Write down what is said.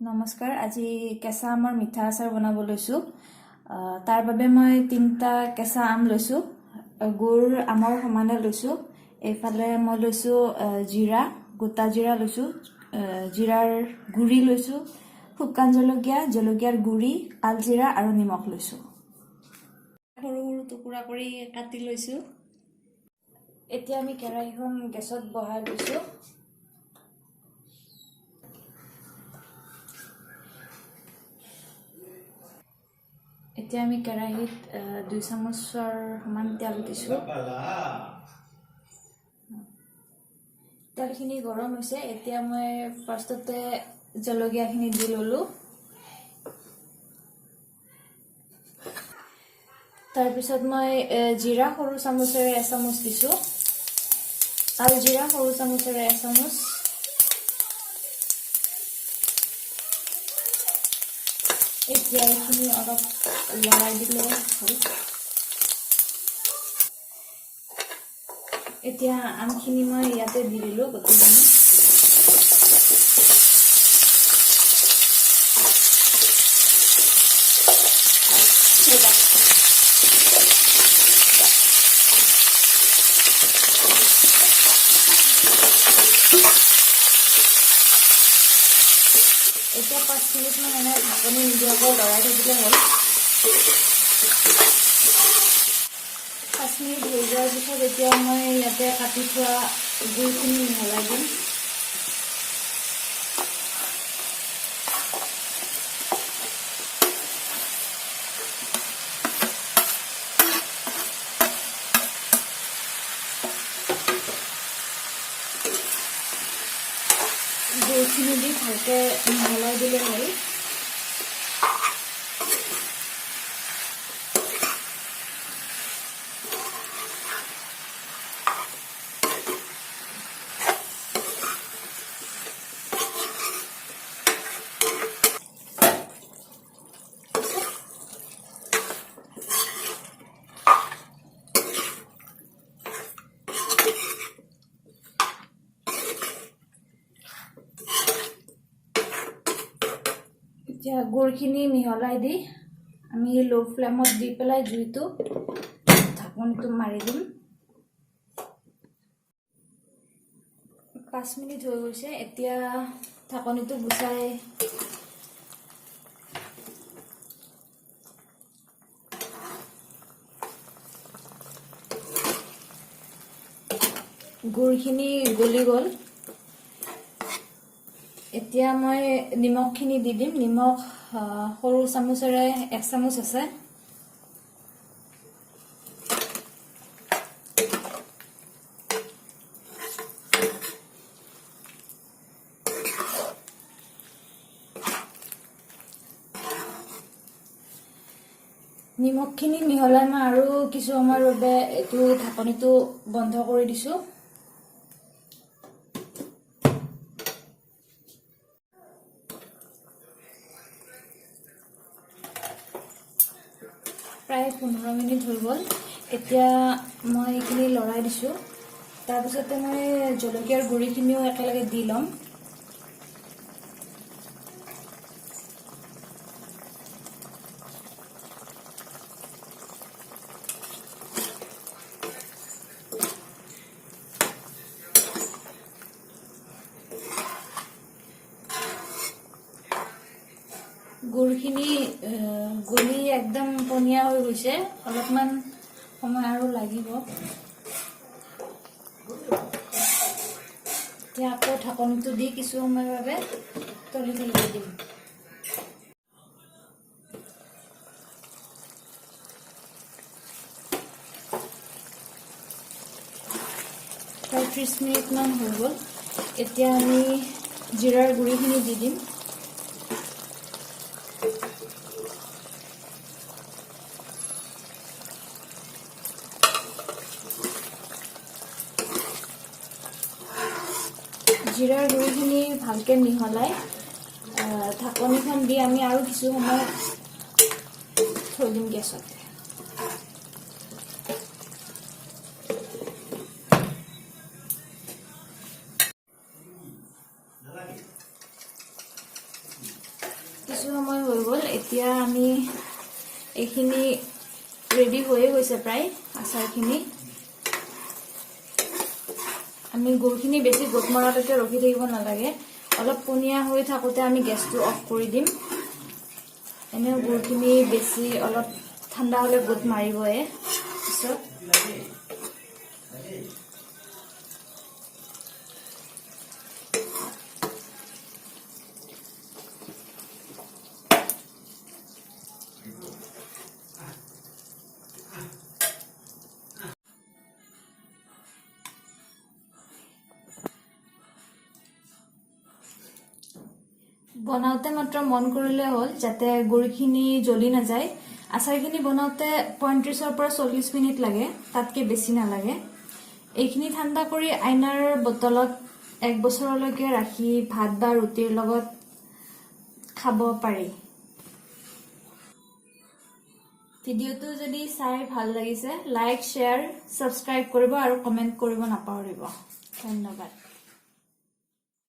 নমস্কাৰ আজি কেঁচা আমৰ মিঠা আচাৰ বনাব লৈছো তাৰ বাবে মই তিনটা কেঁচা আম লৈছো গুৰ আমৰ সমানে লৈছো এইফালে মই লৈছো জিৰা গোটা জিৰা লৈছো জিৰাৰ গুৰি লৈছো শুকান জলকীয়াৰ গুৰি আলজিৰা আৰু নিমখ লৈছো সৰু সৰু টুকুৰা কৰি কাটি লৈছো এতিয়া আমি কেৰাহীখন গেছত বহাই লৈছো এতিয়া আমি কেৰাহীত 2 চামুচৰ সমান তেল দিছো তেলখিনি গৰম হৈছে এতিয়া মই ফাৰ্ষ্টতে জলকীয়াখিনি দি ললো তাৰ পিছত মই জিৰা সৰু চামুচেৰে 1 চামুচ দিছো আৰু জিৰা সৰু চামুচেৰে 1 চামুচ এতিয়া এইখিনি অলপ লৰাই দিলে হ'ল এতিয়া আমখিনি মই ইয়াতে দি দিলো গোটেইখিনি এতিয়া 5 মিনিট মান এনে ঢাকনি নিদিয়াকৈ লৰাই থাকিলে হ'ল 5 মিনিট হৈ যোৱাৰ পিছত এতিয়া মই ইয়াতে কাটি থোৱা গুড়খিনি মিহলাই দিম গুড়খিনি দি ভালকে মিহলাই দিলে হ'ল এতিয়া গুড়খিনি মিহলাই দি আমি লো ফ্লেমত দি পেলাই জুইটো ঢাকনিটো মাৰি দিম 5 মিনিট হৈ গৈছে এতিয়া ঢাকনিটো গুচাই গুড়খিনি গলি গল এতিয়া মই নিমখখিনি দি দিম নিমখ সৰু চামুচেৰে 1 চামুচ আছে নিমখখিনি মিহলাই মই আৰু কিছু সময়ৰ বাবে এইটো ঢাকনিটো বন্ধ কৰি দিছো প্ৰায় 15 মিনিট হৈ গ'ল এতিয়া মই এইখিনি লৰাই দিছো তাৰ পিছতে মই জলকীয়াৰ গুড়িখিনিও একেলগে দি লম গুড়খিনি গলি একদম পনীয়া হৈ গৈছে অলপমান সময় আৰু লাগিব এতিয়া আকৌ ঢাকনিটো দি কিছু সময়ৰ বাবে তলি থাকিব দিম 30 মিনিট মান হৈ গ'ল এতিয়া আমি জিৰাৰ গুড়িখিনি দি দিম জিৰাৰ গুড়িখিনি ভালকে মিহলাই ঢাকনিখন দি আমি আৰু কিছু সময় থৈ দিম গেছত কিছু সময় হৈ গ'ল এতিয়া আমি এইখিনি ৰেডি হৈয়ে গৈছে প্ৰায় আচাৰখিনি আমি গুড়খিনি বেছি গোট মৰালৈকে ৰখি থাকিব নালাগে অলপ পনীয়া হৈ থাকোতে আমি গেছটো অফ কৰি দিম এনে গুড়খিনি বেছি অলপ ঠাণ্ডা হ'লে গোট মাৰিবয়ে পিছত বনাওতে মাত্ৰ মন কৰিলে হ'ল যাতে গুড়খিনি জ্বলি নাযায় আচাৰখিনি বনাওতে 35 ৰ পৰা 40 মিনিট লাগে তাতকে বেছি নালাগে এইখিনি ঠাণ্ডা কৰি আইনাৰ বটলত 1 বছৰলৈকে ৰাখি ভাত বা ৰুটিৰ লগত খাব পাৰি ভিডিওটো যদি চাই ভাল লাগিছে লাইক শেয়াৰ সাবস্ক্ৰাইব কৰিব আৰু কমেন্ট কৰিব নাপাহৰিব ধন্যবাদ